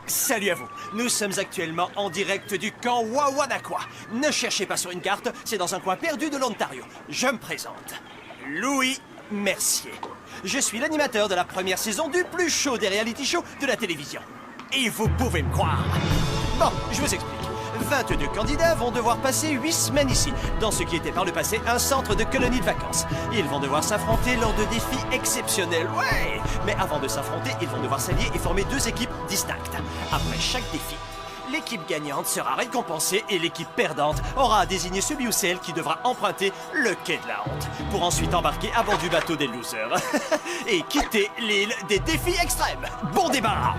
Salut à vous. Nous sommes actuellement en direct du camp Wawanakwa. Ne cherchez pas sur une carte, c'est dans un coin perdu de l'Ontario. Je me présente. Louis Mercier. Je suis l'animateur de la première saison du plus chaud des reality shows de la télévision. Et vous pouvez me croire. Bon, je vous explique. 22 candidats vont devoir passer 8 semaines ici, dans ce qui était par le passé un centre de colonie de vacances. Ils vont devoir s'affronter lors de défis exceptionnels, ouais. Mais avant de s'affronter, ils vont devoir s'allier et former 2 équipes distinctes. Après chaque défi, l'équipe gagnante sera récompensée et l'équipe perdante aura à désigner celui ou celle qui devra emprunter le quai de la honte, pour ensuite embarquer à bord du bateau des losers et quitter l'île des défis extrêmes. Bon débarras!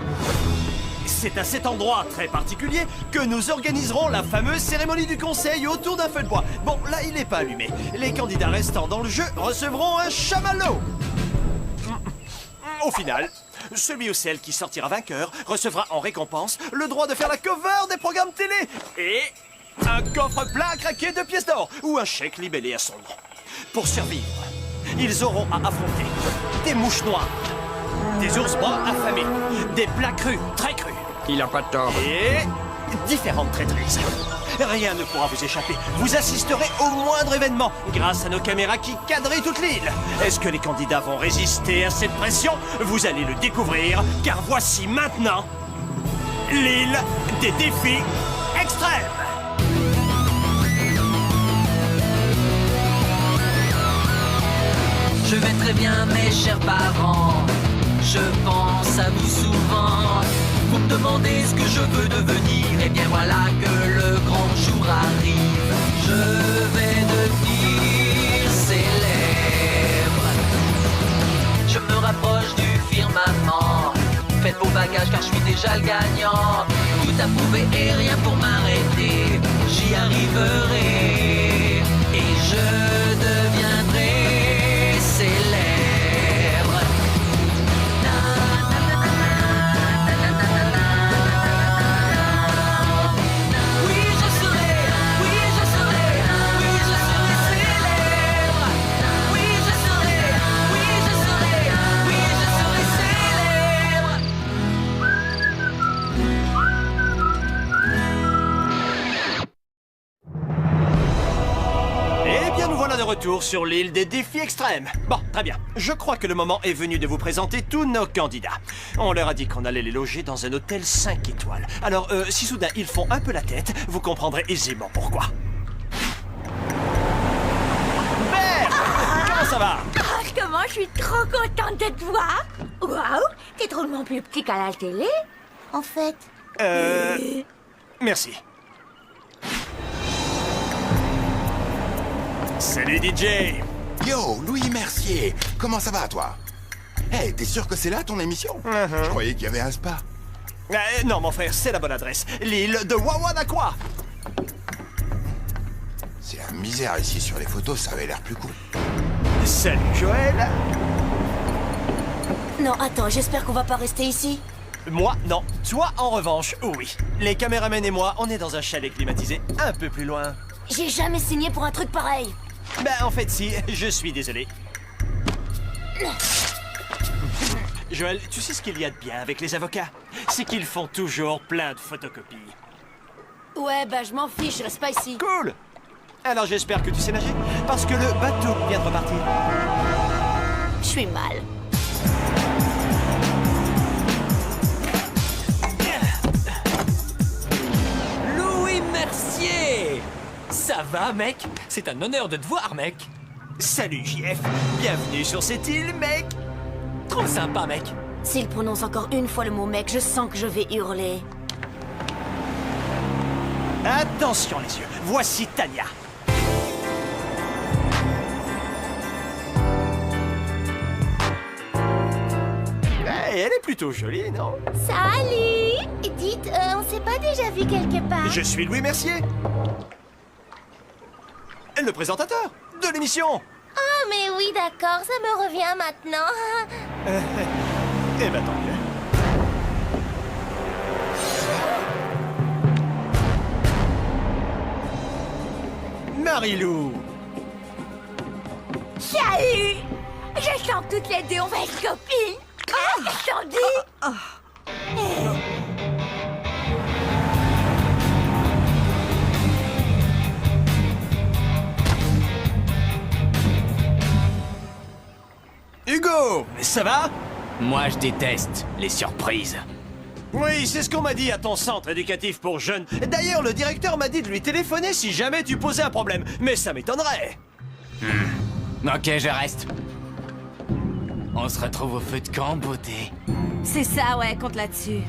C'est à cet endroit très particulier que nous organiserons la fameuse cérémonie du conseil autour d'un feu de bois. Bon, là, il n'est pas allumé. Les candidats restants dans le jeu recevront un chamallow. Au final, celui ou celle qui sortira vainqueur recevra en récompense le droit de faire la cover des programmes télé et un coffre plein à craquer de pièces d'or ou un chèque libellé à son nom. Pour survivre, ils auront à affronter des mouches noires, des ours bruns affamés, des plats crus, très crus. Il a pas de tort. Et différentes traîtrises. Rien ne pourra vous échapper. Vous assisterez au moindre événement grâce à nos caméras qui cadrent toute l'île. Est-ce que les candidats vont résister à cette pression? Vous allez le découvrir, car voici maintenant l'île des défis extrêmes. Je vais très bien, mes chers parents. Je pense à vous souvent. Vous me demandez ce que je veux devenir. Et bien voilà que le grand jour arrive. Je vais devenir célèbre. Je me rapproche du firmament. Faites vos bagages car je suis déjà le gagnant. Tout à prouver et rien pour m'arrêter. J'y arriverai. Et je deviendrai célèbre. De retour sur l'île des défis extrêmes. Bon, très bien. Je crois que le moment est venu de vous présenter tous nos candidats. On leur a dit qu'on allait les loger dans un hôtel 5 étoiles. Alors, si soudain ils font un peu la tête, vous comprendrez aisément pourquoi. Merde! Comment ça va? Oh, comment je suis trop contente de te voir. Waouh, t'es drôlement plus petit qu'à la télé, en fait. Merci. Salut DJ! Yo, Louis Mercier, comment ça va toi? Hey, t'es sûr que c'est là ton émission? Je croyais qu'il y avait un spa. Non mon frère, c'est la bonne adresse. L'île de Wawanakwa. C'est la misère ici sur les photos, ça avait l'air plus cool. Salut Joël! Non, attends, j'espère qu'on va pas rester ici. Moi, non. Toi, en revanche, oui. Les caméramans et moi, on est dans un chalet climatisé un peu plus loin. J'ai jamais signé pour un truc pareil. Ben, en fait, si. Je suis désolé. Joël, tu sais ce qu'il y a de bien avec les avocats? C'est qu'ils font toujours plein de photocopies. Ouais, bah je m'en fiche, je reste pas ici. Cool! Alors j'espère que tu sais nager, parce que le bateau vient de repartir. Je suis mal. Louis Mercier! Ça va, mec? C'est un honneur de te voir, mec. Salut JF, bienvenue sur cette île, mec. Trop sympa, mec. S'il prononce encore une fois le mot mec, je sens que je vais hurler. Attention les yeux, voici Tania. Elle est plutôt jolie, non? Salut! Dites, on s'est pas déjà vu quelque part? Je suis Louis Mercier. Le présentateur de l'émission. Ah, mais oui, d'accord, ça me revient maintenant. Eh ben tant mieux. Marilou. Salut! Je sens que toutes les deux, on va être copines. Ah, Sandy! Oh, ça va? Moi, je déteste les surprises. Oui, c'est ce qu'on m'a dit à ton centre éducatif pour jeunes. D'ailleurs, le directeur m'a dit de lui téléphoner si jamais tu posais un problème. Mais ça m'étonnerait. Ok, je reste. On se retrouve au feu de camp, beauté. C'est ça, ouais, compte là-dessus.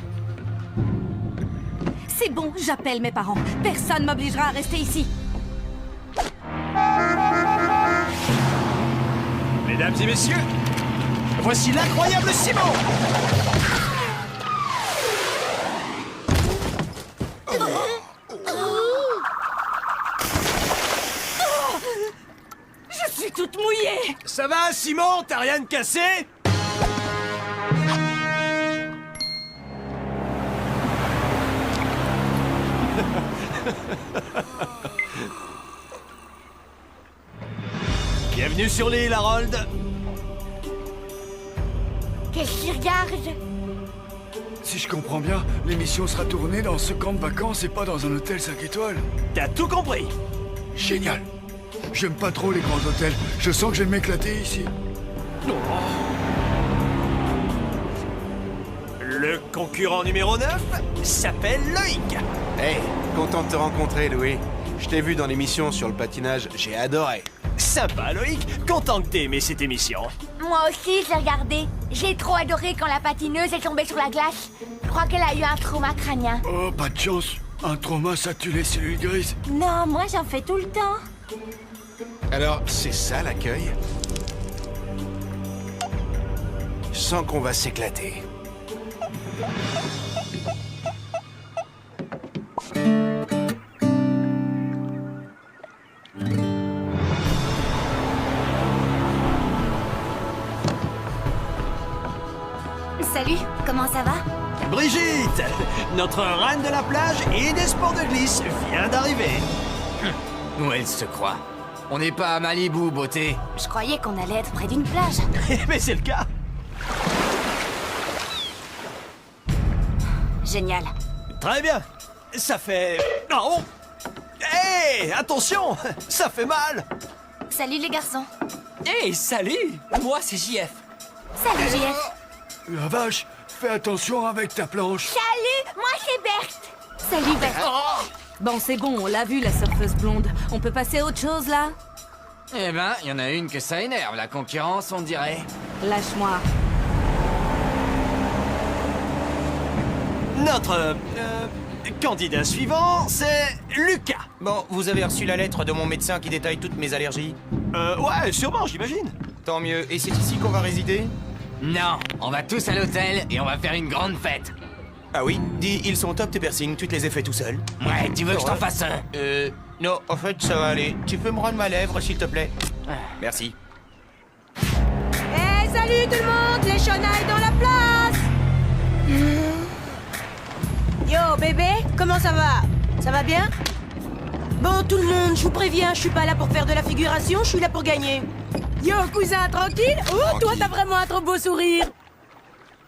C'est bon, j'appelle mes parents. Personne m'obligera à rester ici. Mesdames et messieurs, voici l'incroyable Simon. Je suis toute mouillée. Ça va, Simon? T'as rien de cassé? Bienvenue sur l'île, Harold. Qu'est-ce qu'il regarde? Si je comprends bien, l'émission sera tournée dans ce camp de vacances et pas dans un hôtel 5 étoiles. T'as tout compris. Génial. J'aime pas trop les grands hôtels. Je sens que je vais m'éclater ici. Le concurrent numéro 9 s'appelle Loïc. Hey, content de te rencontrer, Louis. Je t'ai vu dans l'émission sur le patinage, j'ai adoré. Sympa, Loïc. Content que t'aies aimé cette émission. Moi aussi, je l'ai regardé. J'ai trop adoré quand la patineuse est tombée sur la glace. Je crois qu'elle a eu un trauma crânien. Oh, pas de chance. Un trauma, ça tue les cellules grises. Non, moi j'en fais tout le temps. Alors, c'est ça l'accueil? Je sens qu'on va s'éclater. Salut, comment ça va? Brigitte, notre reine de la plage et des sports de glisse, vient d'arriver. Où elle se croit? On n'est pas à Malibu, beauté. Je croyais qu'on allait être près d'une plage. Mais c'est le cas. Génial. Très bien. Ça fait... Oh! Hé, attention, ça fait mal. Salut les garçons. Hey, salut! Moi, c'est JF. Salut JF. La vache, fais attention avec ta planche. Salut, moi c'est Berthe. Salut Bert. Bon, c'est bon, on l'a vu, la surfeuse blonde. On peut passer à autre chose, là? Eh ben, il y en a une que ça énerve, la concurrence, on dirait. Lâche-moi. Notre candidat suivant, c'est Lucas. Bon, vous avez reçu la lettre de mon médecin qui détaille toutes mes allergies? Ouais, sûrement, j'imagine. Tant mieux. Et c'est ici qu'on va résider? Non, on va tous à l'hôtel et on va faire une grande fête. Ah oui? Dis, ils sont top tes piercings, tu te les as fait tout seul? Ouais, tu veux que je t'en fasse un? Non, en fait, ça va aller. Tu peux me rendre ma lèvre, s'il te plaît? Merci. Hey, salut tout le monde! Les chenailles dans la place! Yo, bébé, comment ça va? Ça va bien? Bon, tout le monde, je vous préviens, je suis pas là pour faire de la figuration, je suis là pour gagner. Yo, cousin, tranquille? Oh, toi, t'as vraiment un trop beau sourire.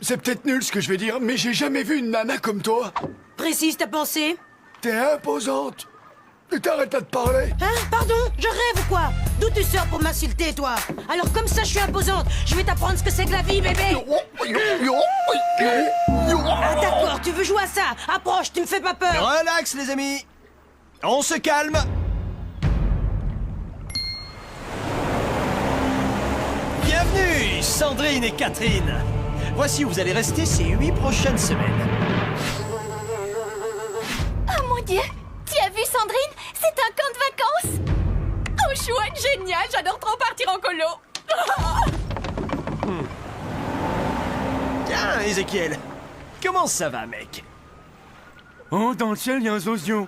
C'est peut-être nul ce que je vais dire, mais j'ai jamais vu une nana comme toi. Précise ta pensée. T'es imposante. Et t'arrêtes de parler. Hein? Pardon? Je rêve ou quoi? D'où tu sors pour m'insulter, toi? Alors comme ça, je suis imposante. Je vais t'apprendre ce que c'est que la vie, bébé. Ah, d'accord, tu veux jouer à ça? Approche, tu me fais pas peur. Relax, les amis. On se calme. Bienvenue, Sandrine et Catherine. Voici où vous allez rester ces 8 prochaines semaines. Oh mon Dieu! Tu as vu Sandrine? C'est un camp de vacances! Oh chouette, génial! J'adore trop partir en colo! Tiens, Ézéchiel. Comment ça va, mec? Oh, dans le ciel, il y a un zozion.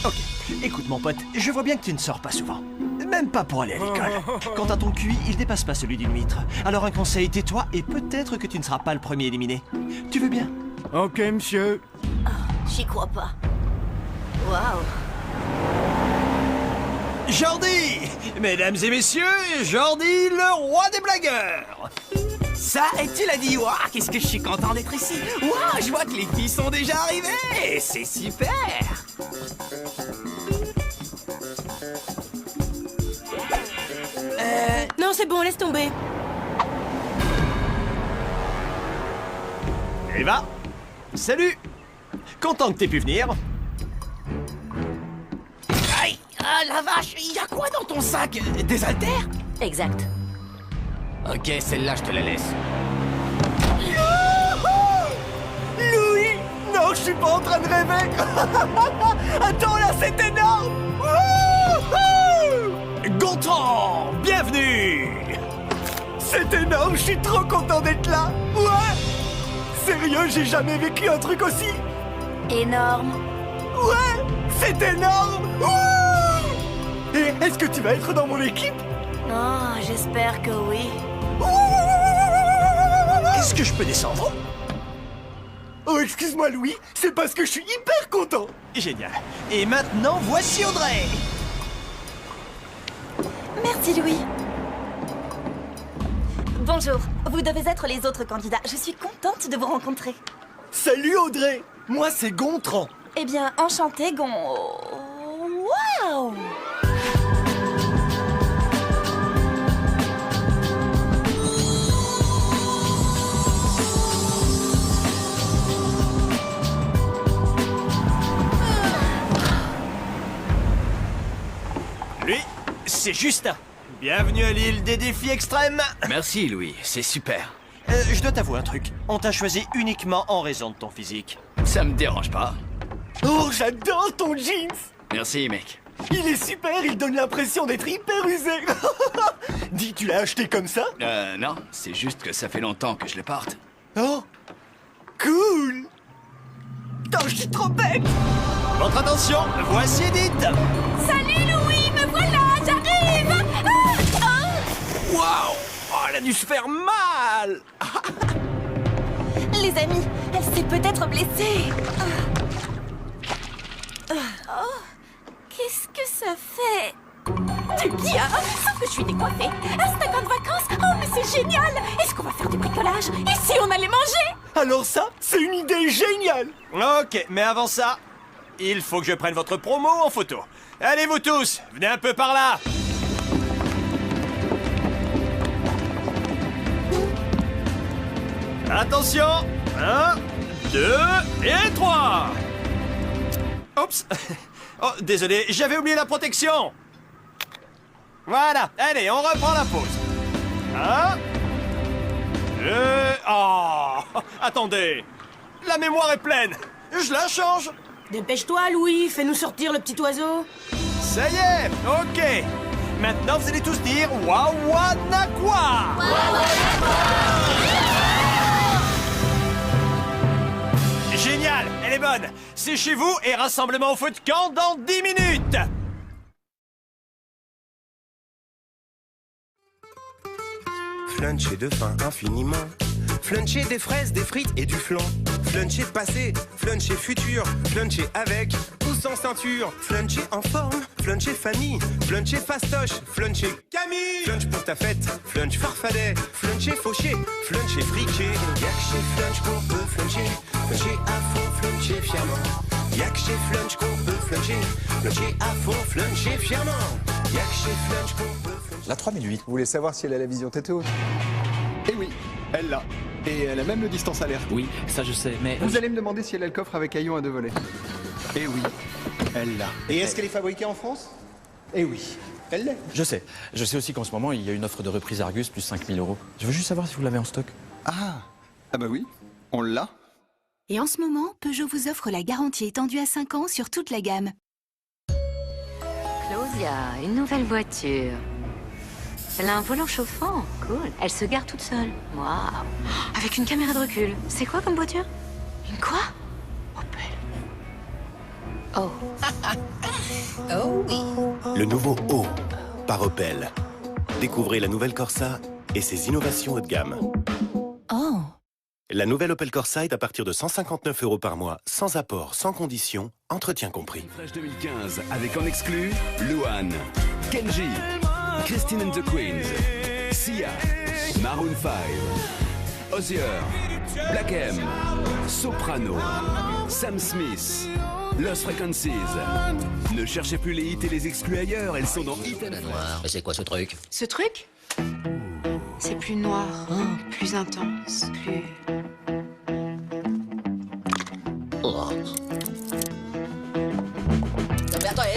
Ok, écoute mon pote, je vois bien que tu ne sors pas souvent. Même pas pour aller à l'école. Quant à ton QI, il dépasse pas celui d'une huître. Alors un conseil, tais-toi et peut-être que tu ne seras pas le premier éliminé. Tu veux bien? Ok, monsieur. J'y crois pas. Waouh! Jordi! Mesdames et messieurs, Jordi, le roi des blagueurs! Ça, et tu l'as dit, waouh, qu'est-ce que je suis content d'être ici. Waouh, je vois que les filles sont déjà arrivées. C'est super. Non, c'est bon, laisse tomber. Eva, salut. Content que t'aies pu venir. Aïe! Ah la vache! Y a quoi dans ton sac? Des haltères? Exact. Ok, celle-là, je te la laisse. Louis! Non, je suis pas en train de rêver. Attends, là, c'est énorme. Gontran, bienvenue. C'est énorme, je suis trop content d'être là. Ouais. Sérieux, j'ai jamais vécu un truc aussi. Énorme. Ouais, c'est énorme. Ouh. Et est-ce que tu vas être dans mon équipe? Oh, j'espère que oui. Est-ce que je peux descendre? Oh, excuse-moi, Louis, c'est parce que je suis hyper content. Génial. Et maintenant, voici Audrey. Merci, Louis. Bonjour, vous devez être les autres candidats. Je suis contente de vous rencontrer. Salut, Audrey. Moi, c'est Gontran. Eh bien, enchanté, Waouh! Lui, c'est Justin. Bienvenue à l'île des défis extrêmes. Merci, Louis, c'est super. Je dois t'avouer un truc. On t'a choisi uniquement en raison de ton physique. Ça me dérange pas. Oh, j'adore ton jeans. Merci, mec. Il est super, il donne l'impression d'être hyper usé. Dis, tu l'as acheté comme ça? Non, c'est juste que ça fait longtemps que je le porte. Oh, cool. Putain, je suis trop bête. Votre attention, voici Edith. Salut, Louis, me voilà, j'arrive! Waouh! Oh, elle a dû se faire mal! Les amis, elle s'est peut-être blessée. Oh, qu'est-ce que ça fait? Du bien, sauf que je suis décoiffée. C'est un camp de vacances. Oh, mais c'est génial! Est-ce qu'on va faire du bricolage? Et si on allait manger? Alors ça, c'est une idée géniale. Ok, mais avant ça, il faut que je prenne votre promo en photo. Allez vous tous, venez un peu par là. Attention, 1, 2 et 3. Oups. Oh, désolé, j'avais oublié la protection. Voilà, allez, on reprend la pause. 1, 2... Oh, attendez. La mémoire est pleine. Je la change. Dépêche-toi, Louis, fais-nous sortir le petit oiseau. Ça y est, ok. Maintenant, vous allez tous dire Wawanakwa. Génial, elle est bonne. C'est chez vous et rassemblement au feu de camp dans 10 minutes. Fluncher de faim infiniment. Fluncher des fraises, des frites et du flan. Fluncher passé, fluncher futur. Fluncher avec ou sans ceinture. Fluncher en forme, fluncher famille. Fluncher fastoche, fluncher Camille. Flunch pour ta fête, flunch farfadet. Fluncher fauché, fluncher friqué. Y'a que chez Flunch qu'on peut fluncher. Fluncher à fond, fluncher fièrement. Y'a que chez Flunch qu'on peut fluncher. Fluncher à fond, fluncher fièrement. Y'a que chez Flunch qu'on peut fluncher. La 3008. Vous voulez savoir si elle a la vision tête haute? Eh oui, elle l'a. Et elle a même le distance alerte. Oui, ça je sais, mais... Vous allez me demander si elle a le coffre avec haillons à 2 volets. Eh oui, elle l'a. Et est-ce qu'elle est fabriquée en France? Eh oui, elle l'est. Je sais. Je sais aussi qu'en ce moment, il y a une offre de reprise Argus plus 5000 €. Je veux juste savoir si vous l'avez en stock. Ah bah oui, on l'a. Et en ce moment, Peugeot vous offre la garantie étendue à 5 ans sur toute la gamme. Claudia, une nouvelle voiture. Elle a un volant chauffant, cool. Elle se gare toute seule. Waouh. Avec une caméra de recul. C'est quoi comme voiture? Une quoi? Opel. Oh. Oh oui. Le nouveau O par Opel. Découvrez la nouvelle Corsa et ses innovations haut de gamme. Oh. La nouvelle Opel Corsa est à partir de 159 € par mois, sans apport, sans condition, entretien compris. Fresh 2015 avec en exclu Luan, Kenji, Christine and the Queens, Sia, Maroon 5, Hozier, Black M, Soprano, Sam Smith, Lost Frequencies. Ne cherchez plus les hits et les exclus ailleurs, elles sont dans Hit and Noir. Mais c'est quoi ce truc? Ce truc? C'est plus noir, plus intense, plus...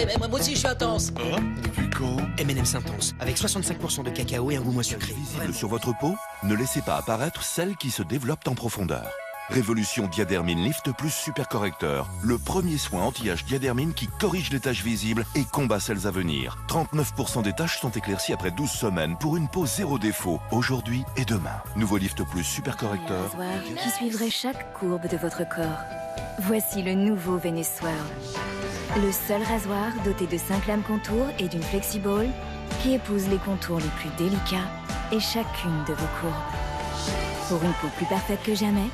mais moi aussi je suis intense. Ah, depuis quand? M&M's intense, avec 65% de cacao et un goût moins sucré. Visible sur votre peau, ne laissez pas apparaître celles qui se développent en profondeur. Révolution Diadermine Lift Plus Super Correcteur, le premier soin anti-âge Diadermine qui corrige les taches visibles et combat celles à venir. 39% des taches sont éclaircies après 12 semaines pour une peau zéro défaut, aujourd'hui et demain. Nouveau Lift Plus Super Correcteur. Rasoir qui suivrait chaque courbe de votre corps. Voici le nouveau Venus Swirl. Le seul rasoir doté de 5 lames contours et d'une flexiball qui épouse les contours les plus délicats et chacune de vos courbes. Pour une peau plus parfaite que jamais,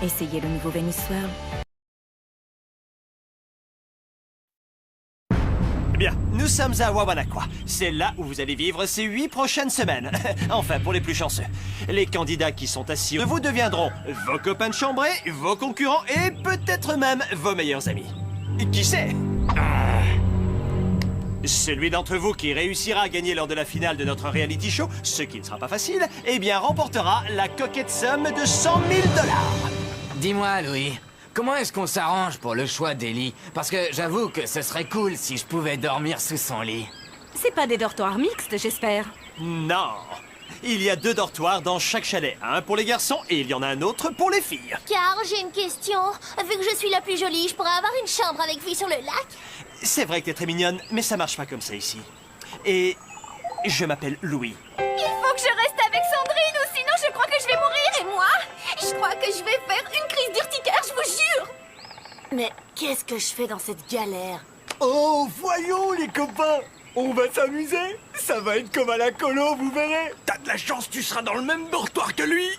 essayez le nouveau Venus Swirl. Bien, nous sommes à Wawanakwa. C'est là où vous allez vivre ces 8 prochaines semaines. Enfin, pour les plus chanceux. Les candidats qui sont assis de vous deviendront vos copains de chambrée, vos concurrents et peut-être même vos meilleurs amis. Qui sait? Celui d'entre vous qui réussira à gagner lors de la finale de notre reality show, ce qui ne sera pas facile, eh bien remportera la coquette somme de 100 000 $. Dis-moi, Louis, comment est-ce qu'on s'arrange pour le choix des lits? Parce que j'avoue que ce serait cool si je pouvais dormir sous son lit. C'est pas des dortoirs mixtes, j'espère. Non. Il y a 2 dortoirs dans chaque chalet. Un pour les garçons et il y en a un autre pour les filles. Car j'ai une question. Vu que je suis la plus jolie, je pourrais avoir une chambre avec vue sur le lac? C'est vrai que t'es très mignonne, mais ça marche pas comme ça ici. Et je m'appelle Louis. Il faut que je reste avec Sandrine ou sinon je crois que je vais mourir. Et moi, je crois que je vais faire une crise d'urticaire, je vous jure. Mais qu'est-ce que je fais dans cette galère? Oh, voyons les copains, on va s'amuser. Ça va être comme à la colo, vous verrez. T'as de la chance, tu seras dans le même dortoir que lui.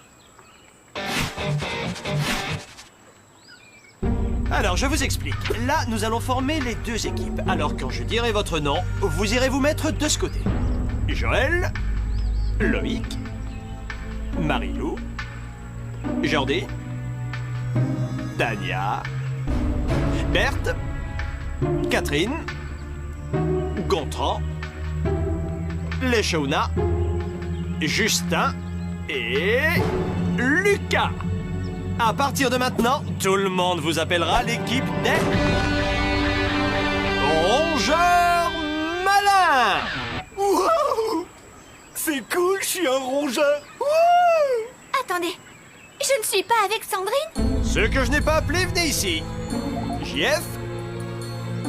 Alors, je vous explique. Là, nous allons former les 2 équipes. Alors, quand je dirai votre nom, vous irez vous mettre de ce côté. Joël, Loïc, Marilou, Jordi, Tania, Berthe, Catherine, Gontran, Leshauna, Justin et Lucas. À partir de maintenant, tout le monde vous appellera l'équipe des Rongeurs Malins. Wow, c'est cool, je suis un rongeur. Wouh. Attendez, je ne suis pas avec Sandrine? Ceux que je n'ai pas appelés, venez ici. JF,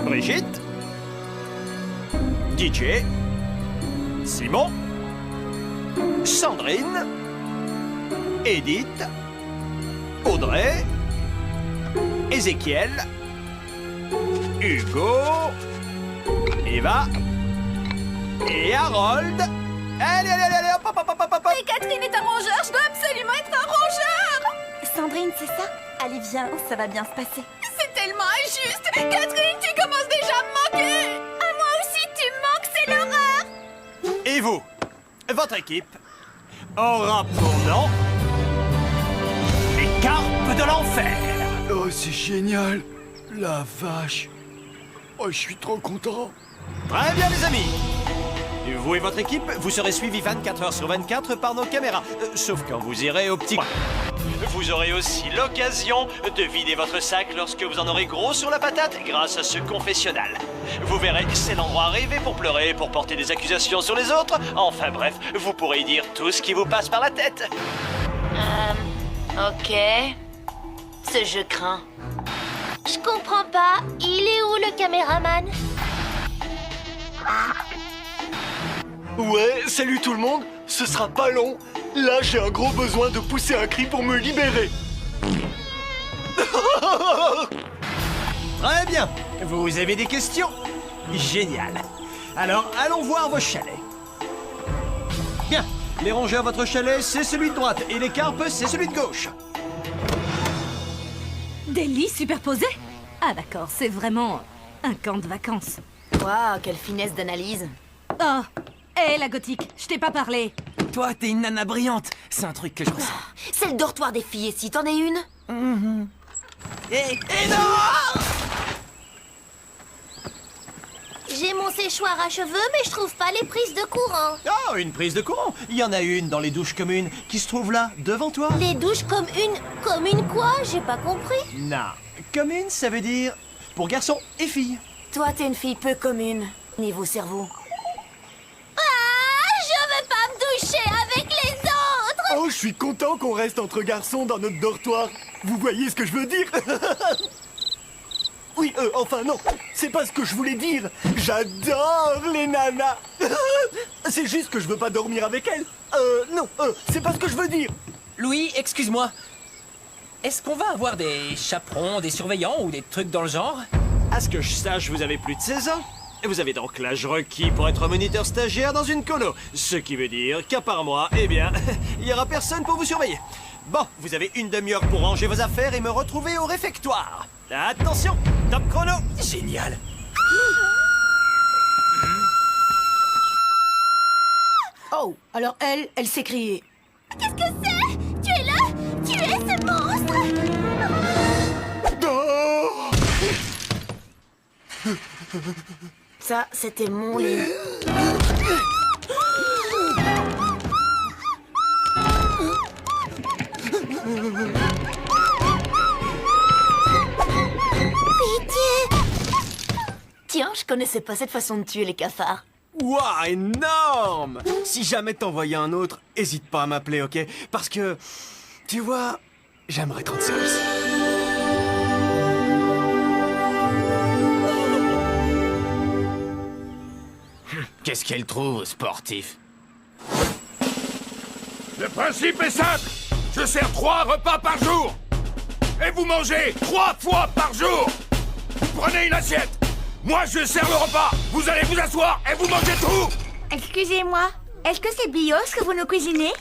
Brigitte, DJ, Simon, Sandrine, Edith, Audrey, Ézéchiel, Hugo, Eva et Harold. Allez, hop, hop, hop, hop, hop. Mais Catherine est un rongeur, je dois absolument être un rongeur. Sandrine, c'est ça? Allez, viens, ça va bien se passer. C'est tellement injuste. Catherine, tu commences déjà à me manquer. À moi aussi, tu me manques, c'est l'horreur. Et vous, votre équipe aura pour nom les Carpes de l'Enfer. Oh, c'est génial. La vache. Oh, je suis trop content. Très bien, les amis. Vous et votre équipe, vous serez suivis 24 heures sur 24 par nos caméras. Sauf quand vous irez au petit coin. Vous aurez aussi l'occasion de vider votre sac lorsque vous en aurez gros sur la patate grâce à ce confessionnal. Vous verrez, c'est l'endroit rêvé pour pleurer, pour porter des accusations sur les autres. Enfin bref, vous pourrez y dire tout ce qui vous passe par la tête. Ok. Ce jeu craint. Je comprends pas. Il est où le caméraman? Ouais, salut tout le monde. Ce sera pas long. Là, j'ai un gros besoin de pousser un cri pour me libérer. Très bien. Vous avez des questions? Génial. Alors, allons voir vos chalets. Bien. Les rongeurs, votre chalet, c'est celui de droite. Et les carpes, c'est celui de gauche. Des lits superposés? Ah d'accord, c'est vraiment un camp de vacances. Waouh, quelle finesse d'analyse. Oh, hé la gothique, je t'ai pas parlé. Toi, t'es une nana brillante. C'est un truc que je ressens. C'est le dortoir des filles, et si t'en es une? Et non! J'ai mon séchoir à cheveux, mais je trouve pas les prises de courant. Oh, une prise de courant. Il y en a une dans les douches communes qui se trouve là, devant toi. Les douches comme une... Comme une quoi? J'ai pas compris. Non. Commune, ça veut dire pour garçons et filles. Toi, t'es une fille peu commune, niveau cerveau. Ah, je veux pas me doucher avec les autres. Oh, je suis content qu'on reste entre garçons dans notre dortoir. Vous voyez ce que je veux dire? Oui, enfin non, c'est pas ce que je voulais dire. J'adore les nanas. C'est juste que je veux pas dormir avec elles. Non, c'est pas ce que je veux dire. Louis, excuse-moi. Est-ce qu'on va avoir des chaperons, des surveillants ou des trucs dans le genre? À ce que je sache, vous avez plus de 16 ans. Et vous avez donc l'âge requis pour être moniteur stagiaire dans une colo. Ce qui veut dire qu'à part moi, eh bien, il y aura personne pour vous surveiller. Bon, vous avez une demi-heure pour ranger vos affaires et me retrouver au réfectoire. Attention, top chrono. Génial. Oh, alors elle s'est criée. Qu'est-ce que c'est? Tu es là? Tu es ce monstre? Ça, c'était mon lit. Pitié! Tiens, je connaissais pas cette façon de tuer les cafards. Ouah, énorme! Si jamais t'en voyais un autre, hésite pas à m'appeler, ok? Parce que, tu vois, j'aimerais te rendre service. Qu'est-ce qu'elle trouve, sportif? Le principe est simple. Je sers 3 repas par jour. Et vous mangez 3 fois par jour. Vous prenez une assiette. Moi, je sers le repas. Vous allez vous asseoir et vous mangez tout. Excusez-moi, est-ce que c'est bio ce que vous nous cuisinez?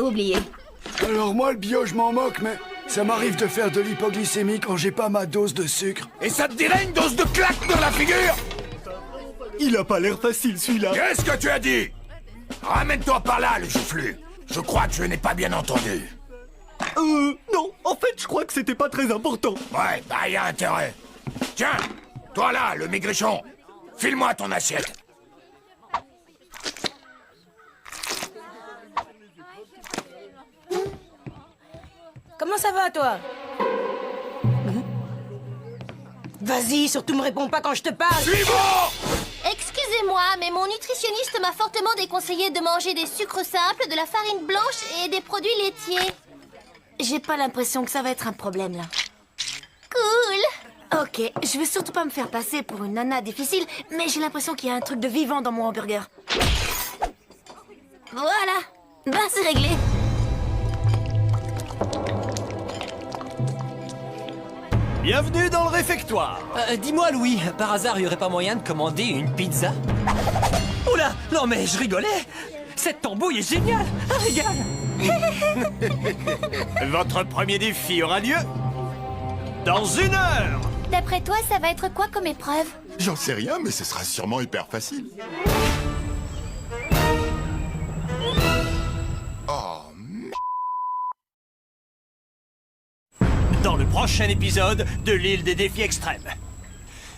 Oubliez. Alors moi, le bio, je m'en moque, mais ça m'arrive de faire de l'hypoglycémie quand j'ai pas ma dose de sucre. Et ça te dirait une dose de claque dans la figure? Il a pas l'air facile, celui-là. Qu'est-ce que tu as dit? Ramène-toi par là, le joufflu. Je crois que je n'ai pas bien entendu. Non, en fait, je crois que c'était pas très important. Ouais, bah y a intérêt. Tiens, toi là, le maigrichon, file-moi ton assiette. Comment ça va, toi? Vas-y, surtout me réponds pas quand je te parle. Suivant! Excusez-moi, mais mon nutritionniste m'a fortement déconseillé de manger des sucres simples, de la farine blanche et des produits laitiers. J'ai pas l'impression que ça va être un problème, là. Cool! Ok, je vais surtout pas me faire passer pour une nana difficile, mais j'ai l'impression qu'il y a un truc de vivant dans mon hamburger. Voilà! Ben, c'est réglé. Bienvenue dans le réfectoire. Dis-moi, Louis, par hasard, il y aurait pas moyen de commander une pizza? Oula, non mais je rigolais. Cette tambouille est géniale, un régal. Votre premier défi aura lieu dans 1 heure. D'après toi, ça va être quoi comme épreuve? J'en sais rien, mais ce sera sûrement hyper facile. Oh, Dans le prochain épisode de l'île des défis extrêmes.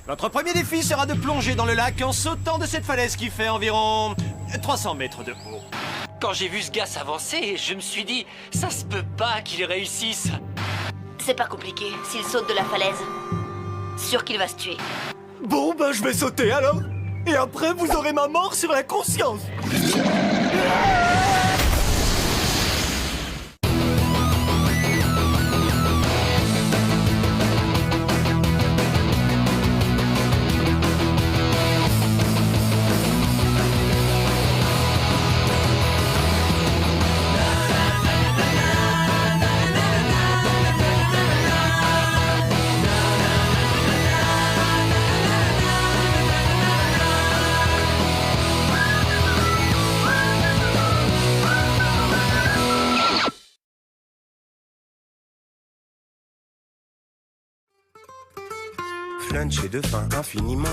Votre premier défi sera de plonger dans le lac en sautant de cette falaise qui fait environ 300 mètres de haut. Quand j'ai vu ce gars s'avancer, je me suis dit, ça se peut pas qu'il réussisse. C'est pas compliqué, s'il saute de la falaise. Sûr qu'il va se tuer. Bon, ben je vais sauter alors. Et après, vous aurez ma mort sur la conscience. Fluncher de faim infiniment.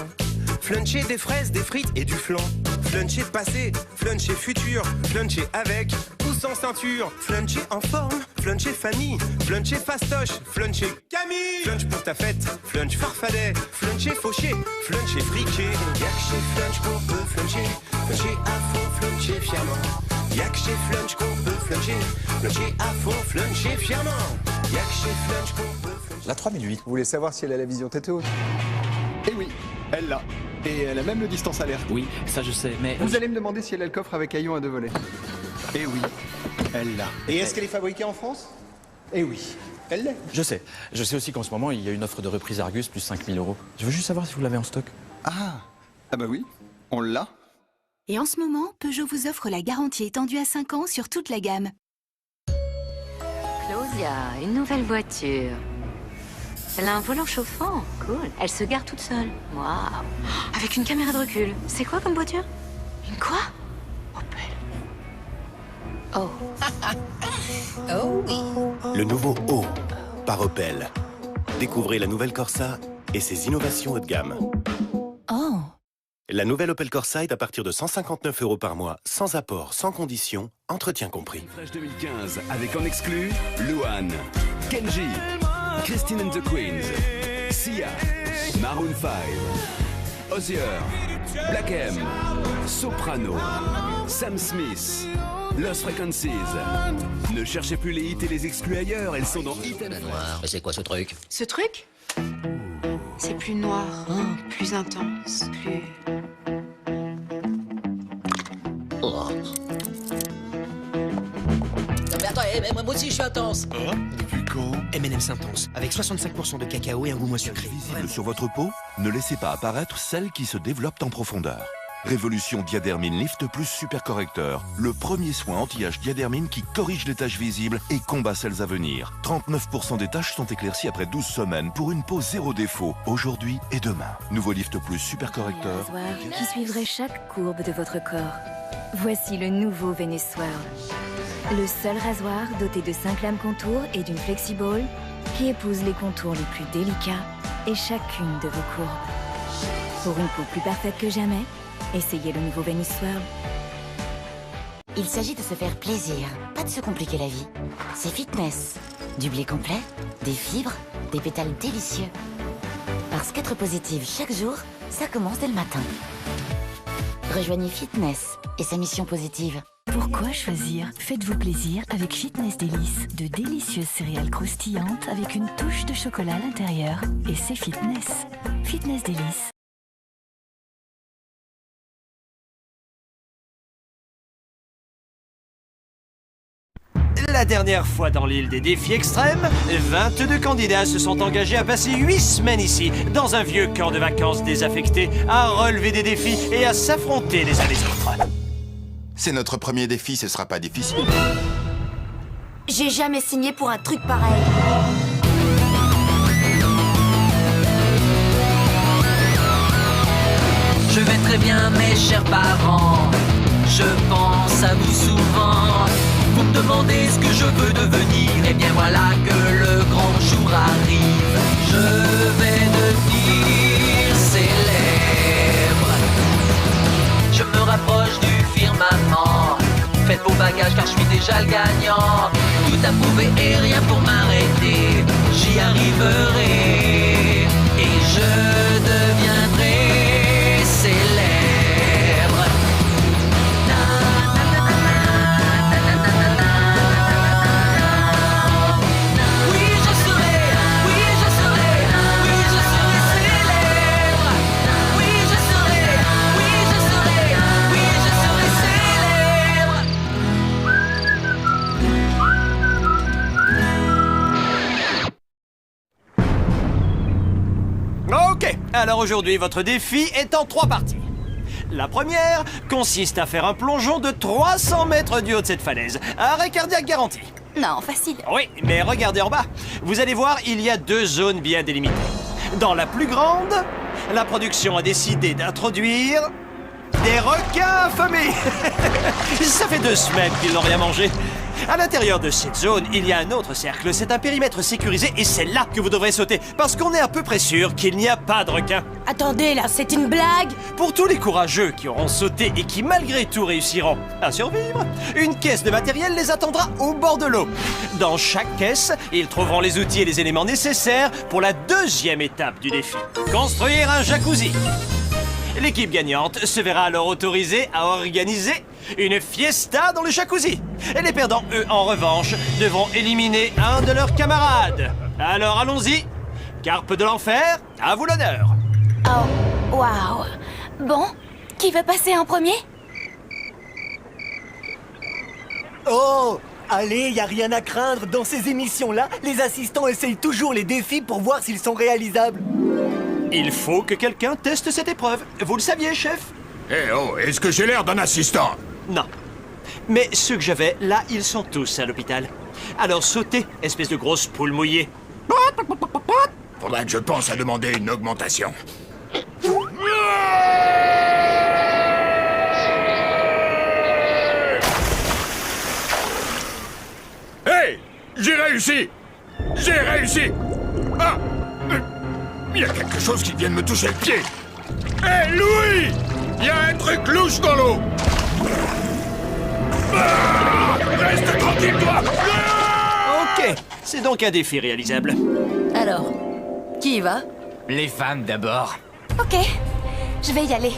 Fluncher des fraises, des frites et du flan. Fluncher passé, fluncher futur. Fluncher avec ou sans ceinture. Fluncher en forme, fluncher famille. Fluncher fastoche, fluncher Camille. Flunch pour ta fête, flunch farfadet. Fluncher fauché, fluncher friqué. Y'a que chez Flunch qu'on peut fluncher. Fluncher à fond, fluncher fièrement. Y'a que chez Flunch qu'on peut fluncher. Fluncher à fond, fluncher fièrement. Y'a que chez Flunch qu'on peut fluncher. La 3008. Vous voulez savoir si elle a la vision tête haute? Eh oui, elle l'a. Et elle a même le distance alerte. Oui, ça je sais, mais... Vous allez me demander si elle a le coffre avec haillons à 2 volets. Eh oui, elle l'a. Et est-ce qu'elle est fabriquée en France? Eh oui, elle l'est. Je sais. Je sais aussi qu'en ce moment, il y a une offre de reprise Argus plus 5 000 euros. Je veux juste savoir si vous l'avez en stock. Ah bah oui, on l'a. Et en ce moment, Peugeot vous offre la garantie étendue à 5 ans sur toute la gamme. Claudia, une nouvelle voiture. Elle a un volant chauffant, cool. Elle se gare toute seule. Waouh. Avec une caméra de recul. C'est quoi comme voiture? Une quoi? Opel. Oh. Oh oui. Le nouveau O par Opel. Découvrez la nouvelle Corsa et ses innovations haut de gamme. Oh. La nouvelle Opel Corsa est à partir de 159 € par mois, sans apport, sans condition, entretien compris. Fresh 2015 avec en exclu Luan, Kenji, Christine and the Queens, Sia, Maroon 5, Hozier, Black M, Soprano, Sam Smith, Lost Frequencies. Ne cherchez plus les hits et les exclus ailleurs, elles sont dans Hit and Noir, mais c'est quoi ce truc? Ce truc? C'est plus noir, plus intense, plus... Oh. Mais attends, moi aussi je suis intense. Depuis quand? M&M's intense, avec 65% de cacao et un goût moins sucré. Visible sur votre peau, ne laissez pas apparaître celles qui se développent en profondeur. Révolution Diadermine Lift Plus Super Correcteur, le premier soin anti-âge Diadermine qui corrige les taches visibles et combat celles à venir. 39% des taches sont éclaircies après 12 semaines pour une peau zéro défaut, aujourd'hui et demain. Nouveau Lift Plus Super Correcteur. Rasoir qui suivrait chaque courbe de votre corps. Voici le nouveau Venus Swirl. Le seul rasoir doté de 5 lames contours et d'une flexiball qui épouse les contours les plus délicats et chacune de vos courbes. Pour une peau plus parfaite que jamais, essayez le nouveau Venus Swirl. Il s'agit de se faire plaisir, pas de se compliquer la vie. C'est fitness. Du blé complet, des fibres, des pétales délicieux. Parce qu'être positive chaque jour, ça commence dès le matin. Rejoignez Fitness et sa mission positive. Pourquoi choisir? Faites-vous plaisir avec Fitness Délices, de délicieuses céréales croustillantes avec une touche de chocolat à l'intérieur. Et c'est Fitness. Fitness Délices. La dernière fois dans l'île des défis extrêmes, 22 candidats se sont engagés à passer 8 semaines ici, dans un vieux camp de vacances désaffecté, à relever des défis et à s'affronter les uns les autres. C'est notre premier défi, ce sera pas difficile. J'ai jamais signé pour un truc pareil. Je vais très bien, mes chers parents. Je pense à vous souvent. Vous me demandez ce que je veux devenir. Et bien voilà que le grand jour arrive. Je vais devenir célèbre. Je me rapproche du firmament. Faites vos bagages car je suis déjà le gagnant. Tout à prouver et rien pour m'arrêter. J'y arriverai. Et je deviendrai célèbre. Alors aujourd'hui, votre défi est en 3 parties. La première consiste à faire un plongeon de 300 mètres du haut de cette falaise. Arrêt cardiaque garanti. Non, facile. Oui, mais regardez en bas. Vous allez voir, il y a 2 zones bien délimitées. Dans la plus grande, la production a décidé d'introduire des requins affamés. Ça fait 2 semaines qu'ils n'ont rien mangé. À l'intérieur de cette zone, il y a un autre cercle. C'est un périmètre sécurisé et c'est là que vous devrez sauter. Parce qu'on est à peu près sûr qu'il n'y a pas de requins. Attendez, là, c'est une blague? Pour tous les courageux qui auront sauté et qui malgré tout réussiront à survivre, une caisse de matériel les attendra au bord de l'eau. Dans chaque caisse, ils trouveront les outils et les éléments nécessaires pour la 2e étape du défi. Construire un jacuzzi. L'équipe gagnante se verra alors autorisée à organiser une fiesta dans le jacuzzi. Et les perdants, eux, en revanche, devront éliminer un de leurs camarades. Alors allons-y. Carpe de l'enfer, à vous l'honneur. Oh, waouh. Bon, qui veut passer en premier? Oh, allez, y a rien à craindre. Dans ces émissions-là, les assistants essayent toujours les défis pour voir s'ils sont réalisables. Il faut que quelqu'un teste cette épreuve. Vous le saviez, chef? Eh oh, est-ce que j'ai l'air d'un assistant? Non. Mais ceux que j'avais, là, ils sont tous à l'hôpital. Alors sautez, espèce de grosse poule mouillée. Faudrait que je pense à demander une augmentation. Hey! J'ai réussi! J'ai réussi! Ah! Il y a quelque chose qui vient de me toucher le pied! Hé, Louis! Il y a un truc louche dans l'eau! Ah! Reste tranquille, toi! Ok, c'est donc un défi réalisable. Alors, qui y va? Les femmes d'abord. Ok, je vais y aller.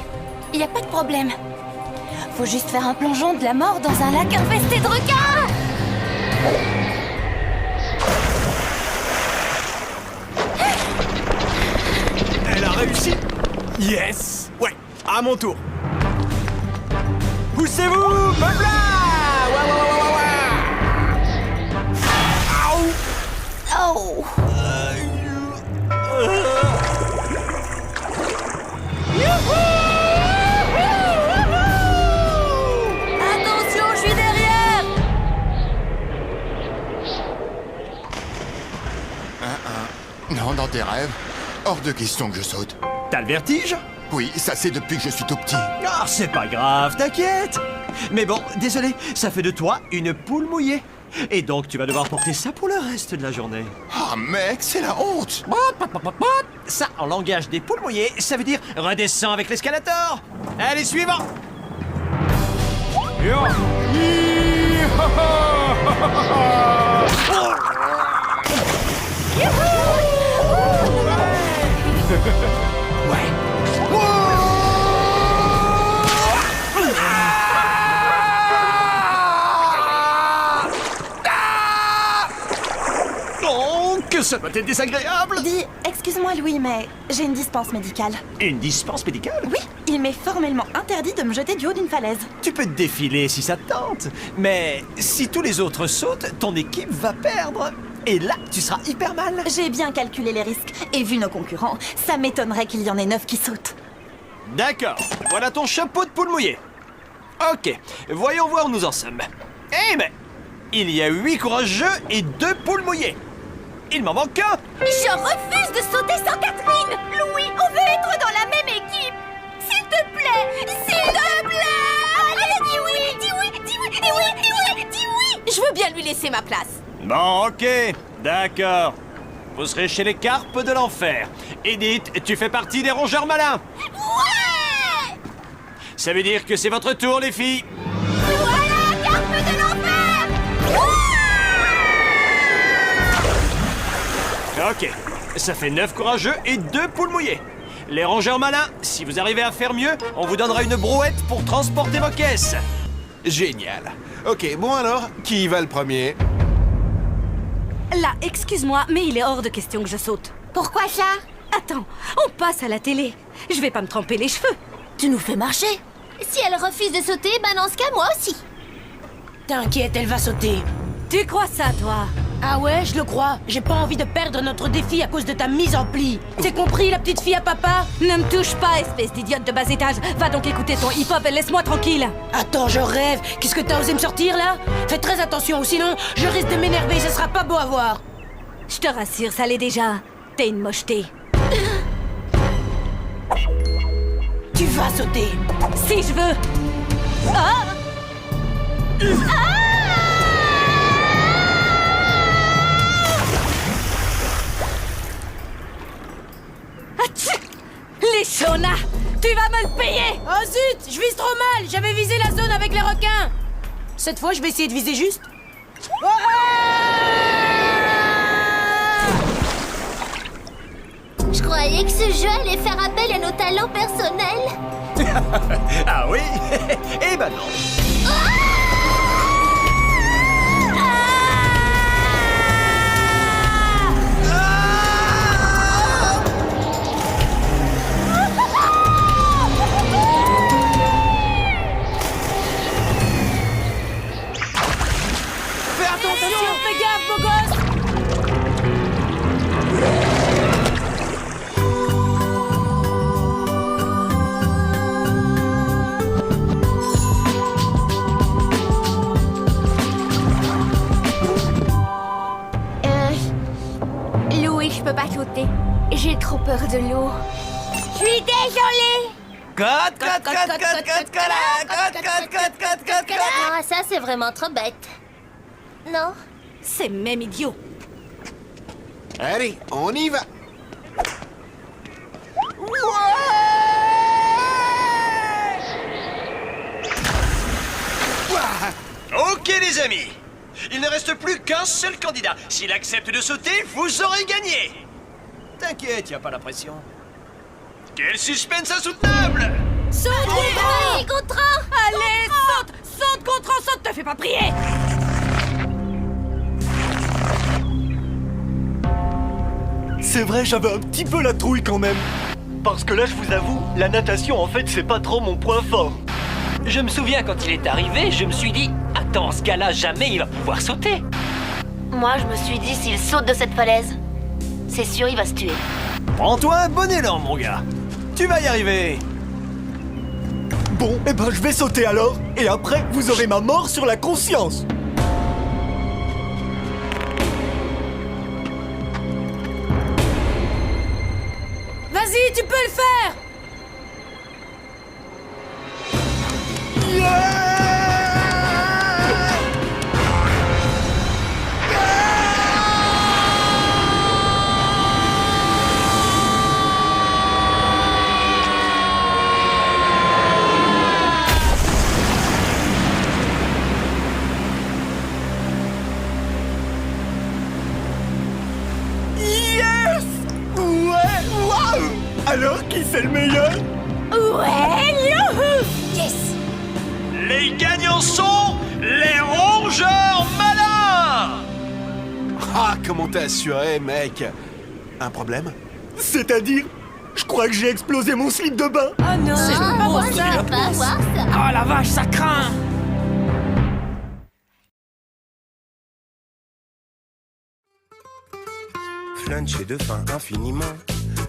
Y a pas de problème. Faut juste faire un plongeon de la mort dans un lac infesté de requins! Elle a réussi. Yes. Ouais, à mon tour. Poussez-vous, me voilà. Oh! Attention, je suis derrière! Non, dans tes rêves, hors de question que je saute. T'as le vertige? Oui, ça c'est depuis que je suis tout petit. Ah, c'est pas grave, t'inquiète. Mais bon, désolé, ça fait de toi une poule mouillée. Et donc, tu vas devoir porter ça pour le reste de la journée. Ah, mec, c'est la honte! Ça, en langage des poules mouillées, ça veut dire redescends avec l'escalator. Allez, suivant. Oh, que ça doit être désagréable. Dis, excuse-moi Louis, mais j'ai une dispense médicale. Une dispense médicale? Oui, il m'est formellement interdit de me jeter du haut d'une falaise. Tu peux te défiler si ça te tente, mais si tous les autres sautent, ton équipe va perdre. Et là, tu seras hyper mal. J'ai bien calculé les risques, et vu nos concurrents, ça m'étonnerait qu'il y en ait 9 qui sautent. D'accord, voilà ton chapeau de poule mouillée. Ok, voyons voir où nous en sommes. Eh mais, il y a 8 courageux et 2 poules mouillées. Il m'en manque un. Je refuse de sauter sans Catherine. Louis, on veut être dans la même équipe. S'il te plaît, s'il te plaît. Allez, dis oui, dis oui, dis oui, dis oui, dis oui, dis oui. Je veux bien lui laisser ma place. Bon, ok, d'accord. Vous serez chez les carpes de l'enfer. Edith, tu fais partie des rongeurs malins. Ouais. Ça veut dire que c'est votre tour, les filles. Voilà, carpes de l'enfer. Ok, ça fait 9 courageux et 2 poules mouillées. Les rongeurs malins, si vous arrivez à faire mieux, on vous donnera une brouette pour transporter vos caisses. Génial. Ok, bon alors, qui y va le premier? Là, excuse-moi, mais il est hors de question que je saute. Pourquoi ça? Attends, on passe à la télé. Je vais pas me tremper les cheveux. Tu nous fais marcher. Si elle refuse de sauter, ben dans ce cas, moi aussi. T'inquiète, elle va sauter. Tu crois ça, toi? Ah ouais, je le crois. J'ai pas envie de perdre notre défi à cause de ta mise en pli. T'es compris, la petite fille à papa? Ne me touche pas, espèce d'idiote de bas étage. Va donc écouter ton hip-hop et laisse-moi tranquille. Attends, je rêve. Qu'est-ce que t'as osé me sortir, là? Fais très attention, ou sinon, je risque de m'énerver, ce sera pas beau à voir. Je te rassure, ça l'est déjà. T'es une mocheté. Tu vas sauter. Si je veux. Ah! Les Shona! Tu vas me le payer! Oh zut! Je vise trop mal! J'avais visé la zone avec les requins! Cette fois, je vais essayer de viser juste. Je croyais que ce jeu allait faire appel à nos talents personnels. Ah oui? Eh ben non. beau gosse! Louis, je peux pas sauter. J'ai trop peur de l'eau. Je suis désolée. Ah, ça c'est vraiment trop bête. Non? C'est même idiot. Allez, on y va. Ok les amis, il ne reste plus qu'un seul candidat. S'il accepte de sauter, vous aurez gagné. T'inquiète, y a pas la pression. Quel suspense insoutenable! Saute, Allez, Gontran! Allez, saute! Saute, Gontran, saute! Te fais pas prier! C'est vrai, j'avais un petit peu la trouille quand même. Parce que là, je vous avoue, la natation, en fait, c'est pas trop mon point fort. Je me souviens quand il est arrivé, je me suis dit « Attends, ce gars-là, jamais il va pouvoir sauter !» Moi, je me suis dit, s'il saute de cette falaise, c'est sûr, il va se tuer. Prends-toi un bon élan, mon gars. Tu vas y arriver. Bon, eh ben, je vais sauter alors. Et après, vous aurez ma mort sur la conscience. Vas-y, tu peux le faire! Yes! Ouais, waouh! Alors, qui c'est le meilleur? Ouais, youhou! Yes! Les gagnants sont les rongeurs malins! Ah, comment t'es assuré, mec? Un problème? C'est-à-dire, je crois que j'ai explosé mon slip de bain. Oh non! C'est pas moi, pour je ça! veux pas voir ça. Oh la vache, ça craint! Fluncher de faim infiniment.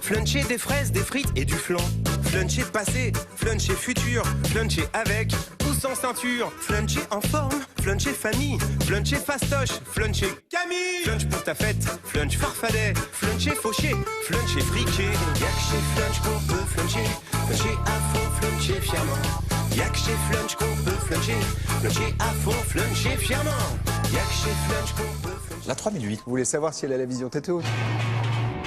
Fluncher des fraises, des frites et du flan. Fluncher passé, fluncher futur. Fluncher avec ou sans ceinture. Fluncher en forme, fluncher famille. Fluncher fastoche, fluncher Camille. Flunch pour ta fête, flunch farfadet. Fluncher fauché, fluncher friqué. Y'a que chez Flunch qu'on peut fluncher. Fluncher à fond, fluncher fièrement. Y'a que chez Flunch qu'on peut fluncher. Fluncher à fond, fluncher fièrement. Y'a que chez Flunch qu'on peut fluncher. La 3008. Vous voulez savoir si elle a la vision tête haute?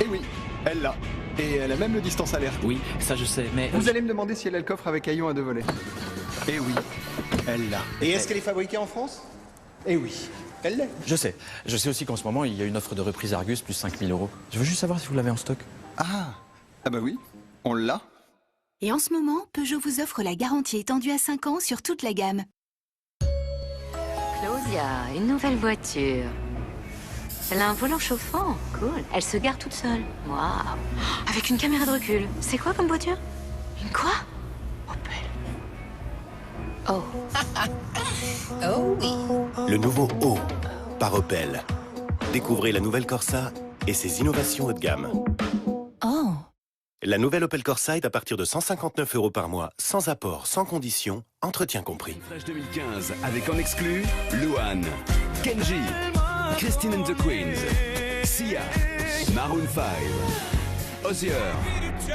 Eh oui, elle l'a. Et elle a même le distance alerte. Oui, ça je sais, mais... Vous allez me demander si elle a le coffre avec haillons à 2 volets. Eh oui, elle l'a. Et est-ce qu'elle est fabriquée en France? Eh oui, elle l'est. Je sais. Je sais aussi qu'en ce moment, il y a une offre de reprise Argus plus 5 000 €. Je veux juste savoir si vous l'avez en stock. Ah bah oui, on l'a. Et en ce moment, Peugeot vous offre la garantie étendue à 5 ans sur toute la gamme. Claudia, une nouvelle voiture. Elle a un volant chauffant, cool. Elle se gare toute seule. Waouh. Avec une caméra de recul. C'est quoi comme voiture? Une quoi? Opel. Oh. Oh oui. Le nouveau O par Opel. Découvrez la nouvelle Corsa et ses innovations haut de gamme. Oh. La nouvelle Opel Corsa est à partir de 159 € par mois, sans apport, sans condition, entretien compris. Fresh 2015 avec en exclu Luan, Kenji, Christine and the Queens, Sia, Maroon 5, Hozier,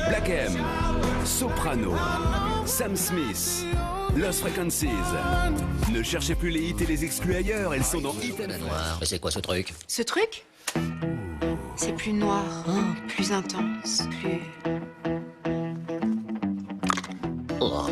Black M, Soprano, Sam Smith, Lost Frequencies. Ne cherchez plus les hits et les exclus ailleurs, elles sont dans Hit and Noir. Mais c'est quoi ce truc? Ce truc? C'est plus noir, plus intense, plus... Oh.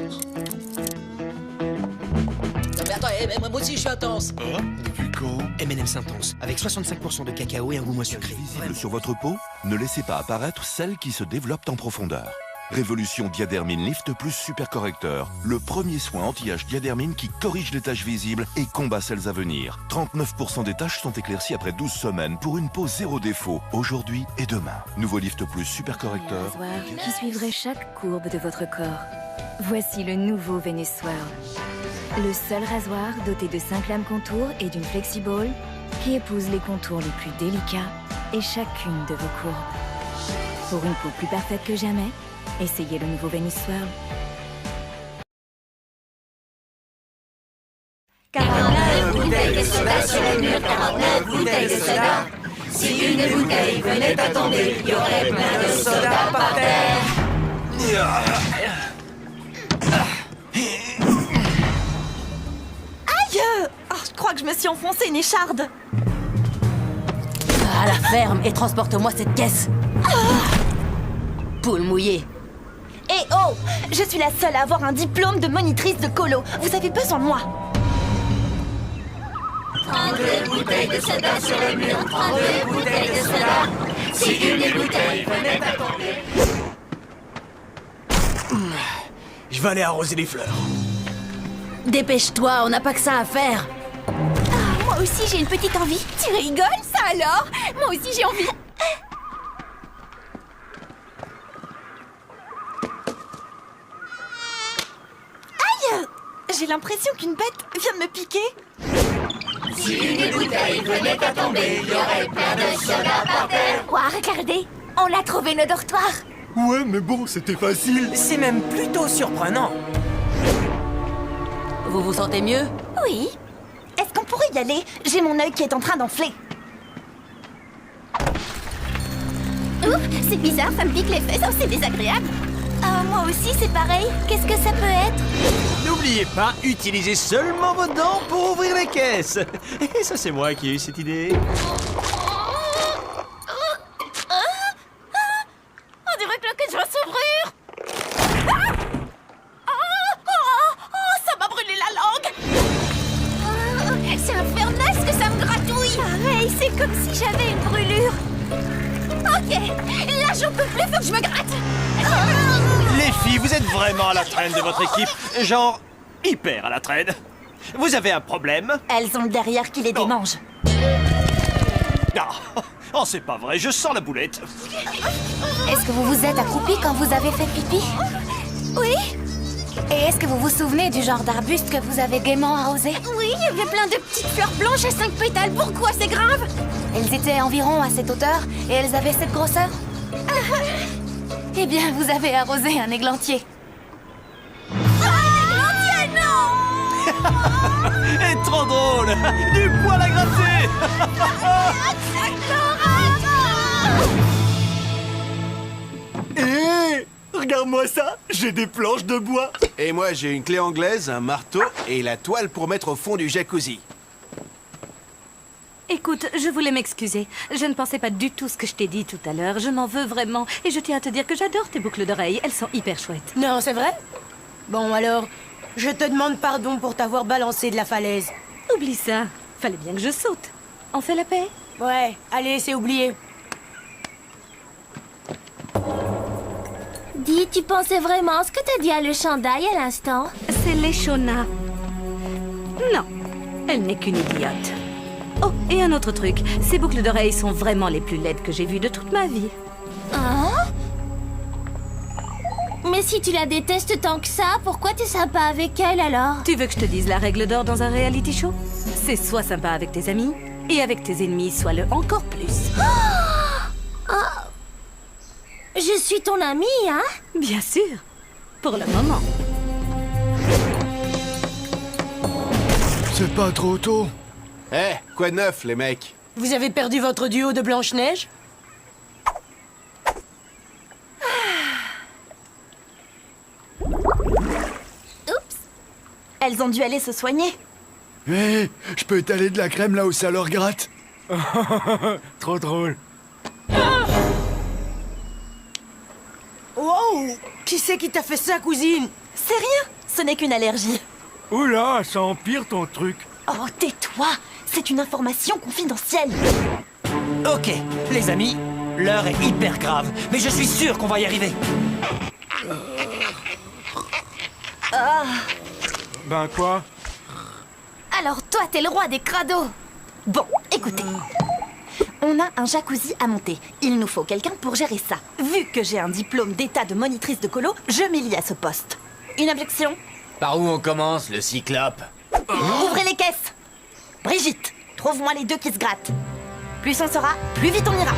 Mais attends, moi aussi je suis intense. Depuis quand? M&M's intense, avec 65% de cacao et un goût moins sucré. Visible sur votre peau, ne laissez pas apparaître celles qui se développent en profondeur. Révolution Diadermine Lift plus Super Correcteur, le premier soin anti-âge Diadermine qui corrige les taches visibles et combat celles à venir. 39% des taches sont éclaircies après 12 semaines pour une peau zéro défaut, aujourd'hui et demain. Nouveau Lift plus Super Correcteur. Rasoir qui suivrait chaque courbe de votre corps. Voici le nouveau Venus Swirl. Le seul rasoir doté de 5 lames contour et d'une flexiball qui épouse les contours les plus délicats et chacune de vos courbes. Pour une peau plus parfaite que jamais, essayez le nouveau Venus Swirl. 49 bouteilles de soda sur le mur, 49 bouteilles de soda. Si une bouteille venait à tomber, il y aurait plein de soda par terre. Aïe! Oh, je crois que je me suis enfoncé une écharde. À la ferme et transporte-moi cette caisse. Poule mouillée. Eh oh! Je suis la seule à avoir un diplôme de monitrice de colo. Vous avez besoin de moi. 32 bouteilles de soda sur le mur, 32 bouteilles de soda. Si une bouteille venait à tomber. Je vais aller arroser les fleurs. Dépêche-toi, on n'a pas que ça à faire. Ah, moi aussi j'ai une petite envie. Tu rigoles, ça alors? Moi aussi j'ai envie. Aïe! J'ai l'impression qu'une bête vient de me piquer. Si une bouteille venait à tomber, il y aurait plein de soda par terre. Ouah, regardez, on a trouvé nos dortoirs. Ouais, mais bon, c'était facile. C'est même plutôt surprenant. Vous vous sentez mieux? Oui. Est-ce qu'on pourrait y aller? J'ai mon œil qui est en train d'enfler. Oups, c'est bizarre, ça me pique les fesses, oh, c'est désagréable. Ah, moi aussi c'est pareil. Qu'est-ce que ça peut être? N'oubliez pas, utilisez seulement vos dents pour ouvrir les caisses. Et ça, c'est moi qui ai eu cette idée. On dirait que la caisse va s'ouvrir. Ça m'a brûlé la langue. C'est infernal ce que ça me gratouille. Pareil, c'est comme si j'avais une brûlure. Ok, là j'en peux plus, faut que je me gratte. Les filles, vous êtes vraiment à la traîne de votre équipe. Genre, hyper à la traîne. Vous avez un problème? Elles ont le derrière qui les démange. Oh, c'est pas vrai, je sens la boulette. Est-ce que vous vous êtes accroupi quand vous avez fait pipi? Oui. Et est-ce que vous vous souvenez du genre d'arbuste que vous avez gaiement arrosé? Oui, il y avait plein de petites fleurs blanches à 5 pétales. Pourquoi c'est grave? Elles étaient environ à cette hauteur et elles avaient cette grosseur. Eh bien, vous avez arrosé un églantier. Et trop drôle. Du poil à gratter. Hé, regarde-moi ça, j'ai des planches de bois. Et moi, j'ai une clé anglaise, un marteau et la toile pour mettre au fond du jacuzzi. Écoute, je voulais m'excuser. Je ne pensais pas du tout ce que je t'ai dit tout à l'heure. Je m'en veux vraiment. Et je tiens à te dire que j'adore tes boucles d'oreilles. Elles sont hyper chouettes. Non, c'est vrai? Bon alors, je te demande pardon pour t'avoir balancé de la falaise. Oublie ça. Fallait bien que je saute. On fait la paix? Ouais, allez, c'est oublié. Dis, tu pensais vraiment ce que t'as dit à le chandail à l'instant? C'est Léchona. Non, elle n'est qu'une idiote. Oh, et un autre truc. Ces boucles d'oreilles sont vraiment les plus laides que j'ai vues de toute ma vie. Hein? Mais si tu la détestes tant que ça, pourquoi t'es sympa avec elle alors? Tu veux que je te dise la règle d'or dans un reality show? C'est soit sympa avec tes amis, et avec tes ennemis, sois-le encore plus. Je suis ton amie, hein? Bien sûr. Pour le moment. C'est pas trop tôt. Eh, quoi de neuf, les mecs? Vous avez perdu votre duo de Blanche-Neige? Oups. Elles ont dû aller se soigner. Hé, je peux étaler de la crème là où ça leur gratte. Trop drôle. Wow! Qui c'est qui t'a fait ça, cousine? C'est rien, ce n'est qu'une allergie. Oula, ça empire ton truc. Oh, tais-toi! C'est une information confidentielle. Ok, les amis, l'heure est hyper grave, mais je suis sûr qu'on va y arriver. Ben quoi? Alors toi, t'es le roi des crados. Bon, écoutez. On a un jacuzzi à monter. Il nous faut quelqu'un pour gérer ça. Vu que j'ai un diplôme d'état de monitrice de colo, je m'élie à ce poste. Une objection? Par où on commence, le cyclope? Ouvrez les caisses. Brigitte, Trouve-moi les deux qui se grattent. Plus on saura, plus vite on ira.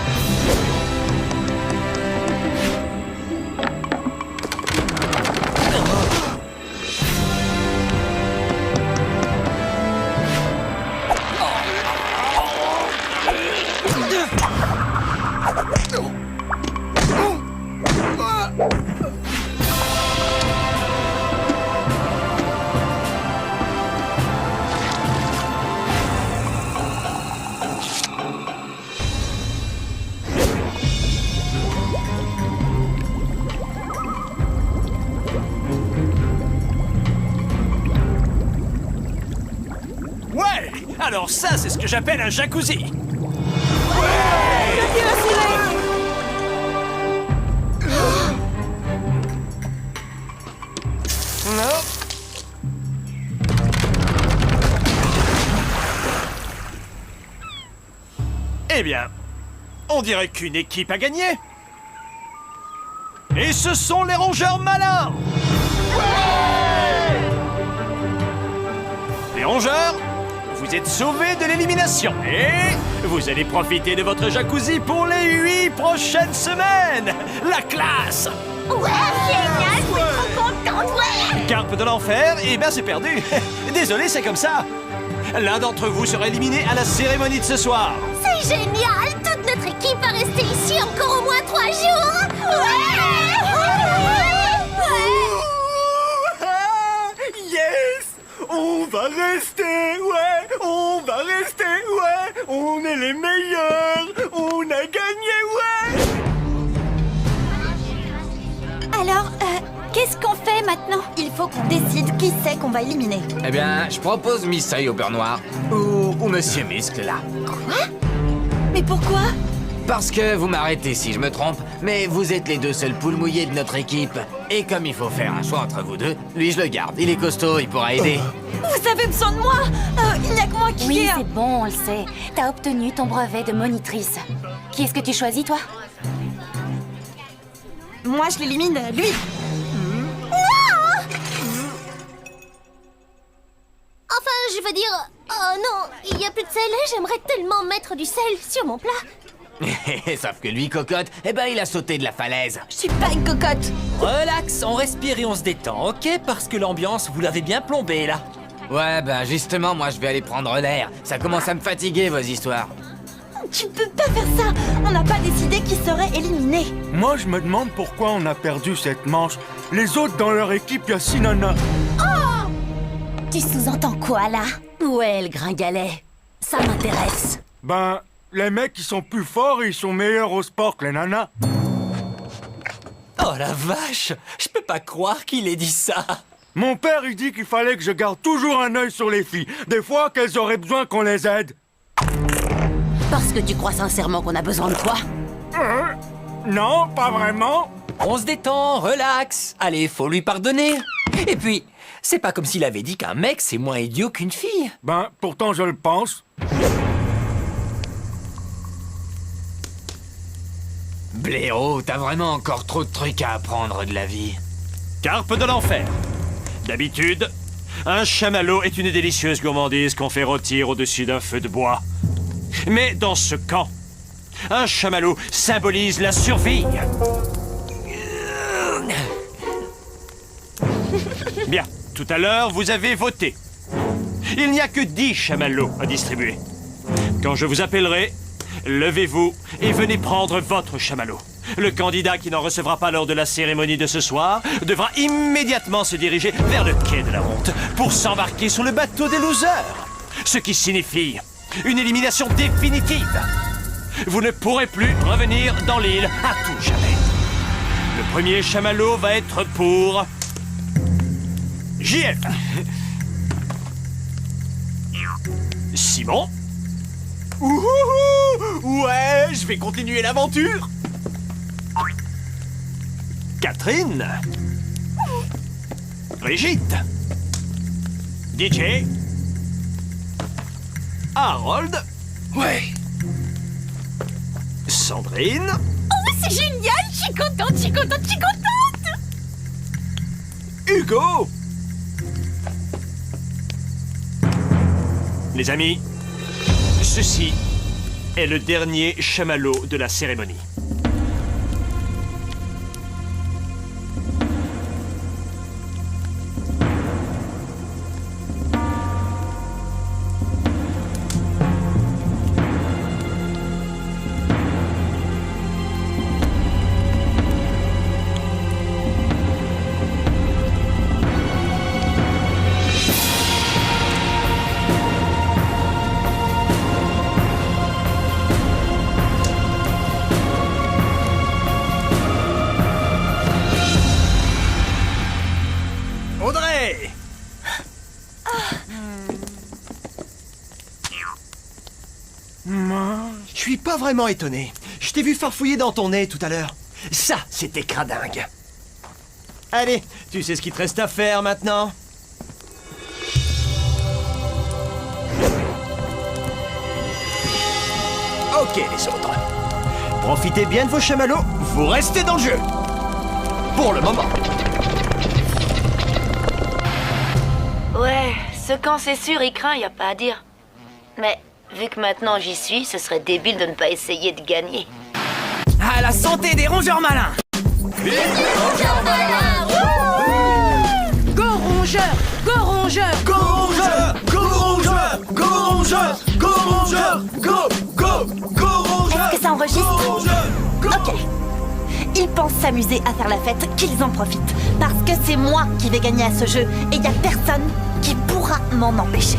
Ouais! Alors ça, c'est ce que j'appelle un jacuzzi. Non. Eh bien, on dirait qu'une équipe a gagné. Et ce sont les rongeurs malins. Les rongeurs, vous êtes sauvés de l'élimination. Et vous allez profiter de votre jacuzzi pour les 8 prochaines semaines. La classe! Ouais, génial, je suis trop contente, ouais! Carpe de l'enfer, eh ben c'est perdu. Désolé, c'est comme ça. L'un d'entre vous sera éliminé à la cérémonie de ce soir. C'est génial! Toute notre équipe va rester ici encore au moins 3 jours! Yes! On va rester, ouais! On va rester, ouais! On est les meilleurs! On a gagné, ouais! Alors, qu'est-ce qu'on fait maintenant? Il faut qu'on décide qui c'est qu'on va éliminer. Eh bien, je propose Miss Soy au beurre noir. Ou Monsieur Muscle, là. Quoi? Mais pourquoi? Parce que vous m'arrêtez si je me trompe, mais vous êtes les deux seuls poules mouillées de notre équipe. Et comme il faut faire un choix entre vous deux, lui je le garde. Il est costaud, il pourra aider. Vous avez besoin de moi? Il n'y a que moi qui Oui, ai... c'est bon, on le sait. T'as obtenu ton brevet de monitrice. Qui est-ce que tu choisis, toi? Moi, je l'élimine, lui. Enfin, je veux dire... Oh non, il n'y a plus de sel. J'aimerais tellement mettre du sel sur mon plat. Sauf que lui, cocotte, eh ben il a sauté de la falaise. Je suis pas une cocotte. Relax, on respire et on se détend, ok? Parce que l'ambiance, vous l'avez bien plombée, là. Ouais, ben justement, moi je vais aller prendre l'air. Ça commence à me fatiguer, vos histoires. Tu peux pas faire ça. On n'a pas décidé qui serait éliminé. Moi, je me demande pourquoi on a perdu cette manche. Les autres dans leur équipe, il y a 6 nanas. Oh! Tu sous-entends quoi, là? Ouais, le gringalet. Ça m'intéresse. Ben, les mecs, ils sont plus forts et ils sont meilleurs au sport que les nanas. Oh la vache! Je peux pas croire qu'il ait dit ça! Mon père, il dit qu'il fallait que je garde toujours un œil sur les filles. Des fois qu'elles auraient besoin qu'on les aide. Parce que tu crois sincèrement qu'on a besoin de toi? Non, pas vraiment. On se détend, relax. Allez, faut lui pardonner. Et puis, c'est pas comme s'il avait dit qu'un mec, c'est moins idiot qu'une fille. Ben, pourtant, je le pense. Blaireau, t'as vraiment encore trop de trucs à apprendre de la vie. Carpe de l'enfer. D'habitude, un chamallow est une délicieuse gourmandise qu'on fait rôtir au-dessus d'un feu de bois. Mais dans ce camp, un chamallow symbolise la survie. Bien, tout à l'heure, vous avez voté. Il n'y a que 10 chamallows à distribuer. Quand je vous appellerai, levez-vous et venez prendre votre chamallow. Le candidat qui n'en recevra pas lors de la cérémonie de ce soir devra immédiatement se diriger vers le quai de la honte pour s'embarquer sur le bateau des losers. Ce qui signifie une élimination définitive. Vous ne pourrez plus revenir dans l'île à tout jamais. Le premier chamallow va être pour... JF. Simon. Ouhouhou! Ouais, je vais continuer l'aventure. Catherine. Brigitte. DJ. Harold. Ouais. Sandrine. Oh, c'est génial. Je suis contente, je suis contente, je suis contente. Hugo. Les amis, Ceci est le dernier chamallow de la cérémonie. Audrey! Je suis pas vraiment étonné. Je t'ai vu farfouiller dans ton nez tout à l'heure. Ça, c'était cradingue. Allez, tu sais ce qu'il te reste à faire maintenant? Ok, les autres. Profitez bien de vos chamallows, vous restez dans le jeu. Pour le moment. Ouais, ce camp c'est sûr, il craint, y a pas à dire. Mais vu que maintenant j'y suis, ce serait débile de ne pas essayer de gagner. À la santé des rongeurs malins! Go rongeur! Go rongeur! Go rongeur! Go rongeur! Go rongeur! Go rongeur! Go rongeur! Est-ce que ça enregistre? Ok. Ils pensent s'amuser à faire la fête, qu'ils en profitent. Parce que c'est moi qui vais gagner à ce jeu et y a personne qui pourra m'en empêcher.